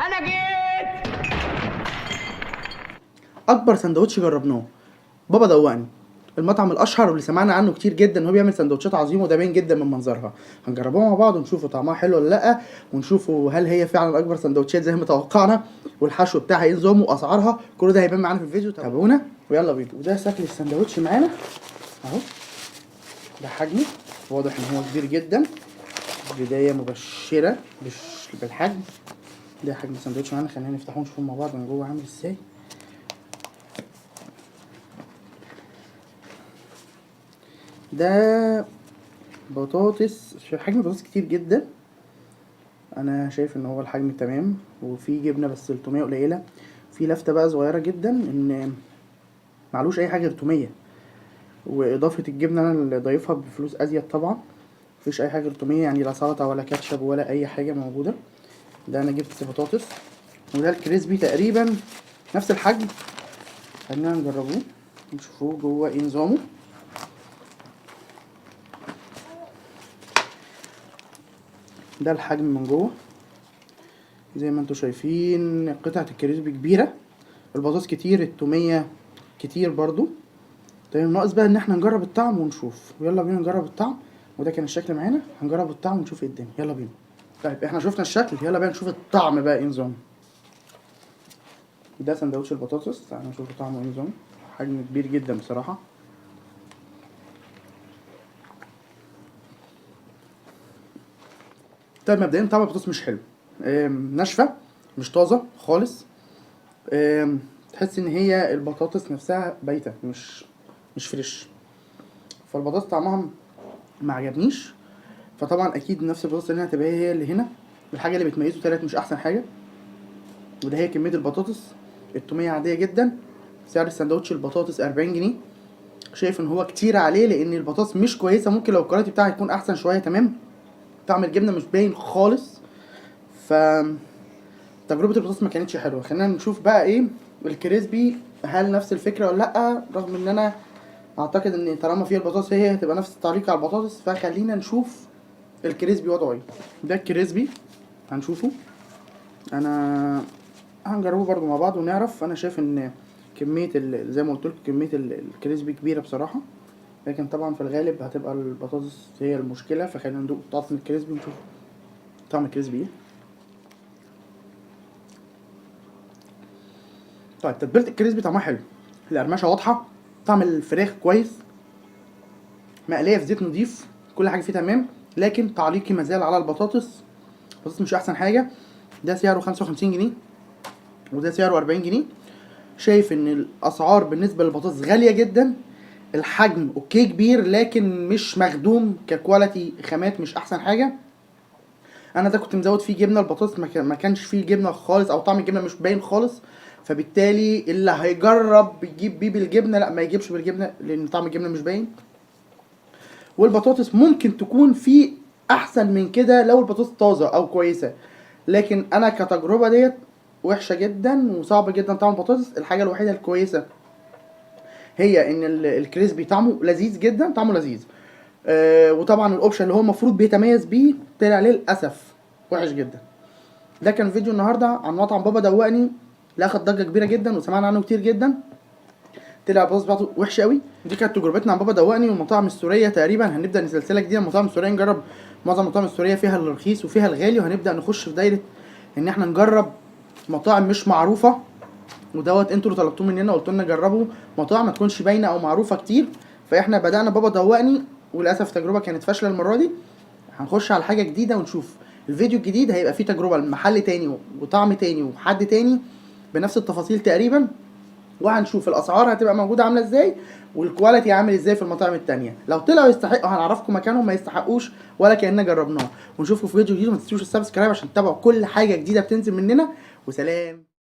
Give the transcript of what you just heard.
انا جيت. اكبر سندوتش جربناه بابا دوقني، المطعم الاشهر واللي سمعنا عنه كتير جدا ان هو بيعمل سندوتشات عظيمه، وده باين جدا من منظرها. هنجربوها مع بعض ونشوفوا طعمها حلو ولا لا، ونشوفوا هل هي فعلا اكبر سندوتشات زي ما توقعنا، والحشو بتاعها ايه نظامه واسعارها. كل ده هيبان معانا في الفيديو، تابعونا ويلا بينا. وده شكل السندوتش معانا اهو، ده حجمه واضح ان هو كبير جدا، بدايه مبشره بالحجم. ده حجم السندوتش معانا، خلينا نفتحه ونشوفه مع بعض من جوه عامل ازاي. ده بطاطس، حجم البطاطس كتير جدا، انا شايف ان هو الحجم تمام، وفي جبنه بس التوميه قليله. في لفته بقى صغيره جدا ان معلوش اي حاجه غير توميه، واضافه الجبنه انا اللي ضايفها بفلوس ازيد طبعا. مفيش اي حاجه غير توميه، يعني لا سلطه ولا كاتشب ولا اي حاجه موجوده. ده انا جبت بطاطس، وده الكريسبي تقريبا نفس الحجم. خلينا نجربوه نشوفوه جوه ايه نظامه. ده الحجم من جوه زي ما انتوا شايفين، قطعة الكريسبي كبيرة، البطاطس كتير، التومية كتير برضو. طيب ناقص بقى ان احنا نجرب الطعم ونشوف، يلا بينا نجرب الطعم. وده كان الشكل معانا، هنجرب الطعم ونشوف ايه الدنيا، يلا بينا. طيب احنا شفنا الشكل، يلا بقى نشوف الطعم بقى ايه نظامه. ده سندوتش البطاطس، تعالى نشوف طعمه ايه نظامه. حجم كبير جدا بصراحة. طيب مبدئيا طعم البطاطس مش حلو، ناشفة، مش طازة خالص. تحس ان هي البطاطس نفسها بايتة، مش فريش. فالبطاطس طعمها ما عجبنيش. فطبعا اكيد نفس البطاطس اللي هنا هتبقى هي اللي هنا. الحاجه اللي بتميزه طلعت مش احسن حاجه. وده هي كميه البطاطس، التوميه عاديه جدا. سعر السندوتش البطاطس 40 جنيه. شايف ان هو كتير عليه لان البطاطس مش كويسه، ممكن لو الكواليتي بتاعها يكون احسن شويه تمام. طعم الجبنه مش باين خالص. ف تجربه البطاطس ما كانتش حلوه. خلينا نشوف بقى ايه الكريسبي، هل نفس الفكره ولا لا. رغم ان انا اعتقد ان طالما فيها البطاطس هي هتبقى نفس التعليق على البطاطس، فخلينا نشوف الكريسبي وضعه ايه. ده الكريسبي هنشوفه، انا هنجربه برضو مع بعض ونعرف. انا شايف ان كميه زي ما قلت لكم كميه الكريسبي كبيره بصراحه، لكن طبعا في الغالب هتبقى البطاطس هي المشكله. فخلينا ندوق طعم الكريسبي ونشوف طعم الكريسبي ايه. طيب تتبيله الكريسبي طعمها حلو، القرمشه واضحه، طعم الفراخ كويس، مقليه في زيت نضيف، كل حاجه فيه تمام. لكن تعليقي مازال على البطاطس، البطاطس مش احسن حاجه. ده سعره 55 جنيه، وده سعره 40 جنيه. شايف ان الاسعار بالنسبه للبطاطس غاليه جدا. الحجم اوكي كبير، لكن مش مخدوم ككواليتي، خامات مش احسن حاجه. انا ده كنت مزود فيه جبنه، البطاطس ما كانش فيه جبنه خالص، او طعم الجبنه مش باين خالص. فبالتالي اللي هيجرب يجيب بيه بالجبنه لا ما يجيبش بالجبنه، لان طعم الجبنه مش باين. والبطاطس ممكن تكون فيه احسن من كده لو البطاطس طازه او كويسه، لكن انا كتجربه ديت وحشه جدا وصعب جدا طعم البطاطس. الحاجه الوحيده الكويسه هي ان الكريسبي طعمه لذيذ جدا، طعمه لذيذ. وطبعا الاوبشن اللي هو المفروض بيتميز بيه طلع للاسف وحش جدا. ده كان فيديو النهارده عن مطعم بابا دوقني، اللي اخد ضجه كبيره جدا وسمعنا عنه كتير جدا. طلع البطاطس بتاعته وحشه قوي. دي كانت تجربتنا عن بابا دوقني والمطاعم السوريه. تقريبا هنبدا سلسله جديده من المطاعم السوريه، نجرب معظم المطاعم السوريه، فيها الرخيص وفيها الغالي، وهنبدا نخش في دايره ان احنا نجرب مطاعم مش معروفه. ودوت انتوا اللي طلبتوه مننا، قلتوا لنا جربوا مطاعم ما تكونش باينه او معروفه كتير. فاحنا بدانا بابا دوقني، وللاسف التجربه كانت فاشله المره دي. هنخش على حاجه جديده ونشوف. الفيديو الجديد هيبقى فيه تجربه لمحل تاني وطعم تاني وحد تاني بنفس التفاصيل تقريبا، وهنشوف الاسعار هتبقى موجوده عامله ازاي، والكواليتي عامل ازاي في المطاعم التانية. لو طلعوا يستحقوا هنعرفكم مكانهم، ما يستحقوش ولا كاننا جربناه. ونشوفكم في فيديو جديد، وما تنسوش السبسكرايب عشان تتابعوا كل حاجه جديده بتنزل مننا. وسلام.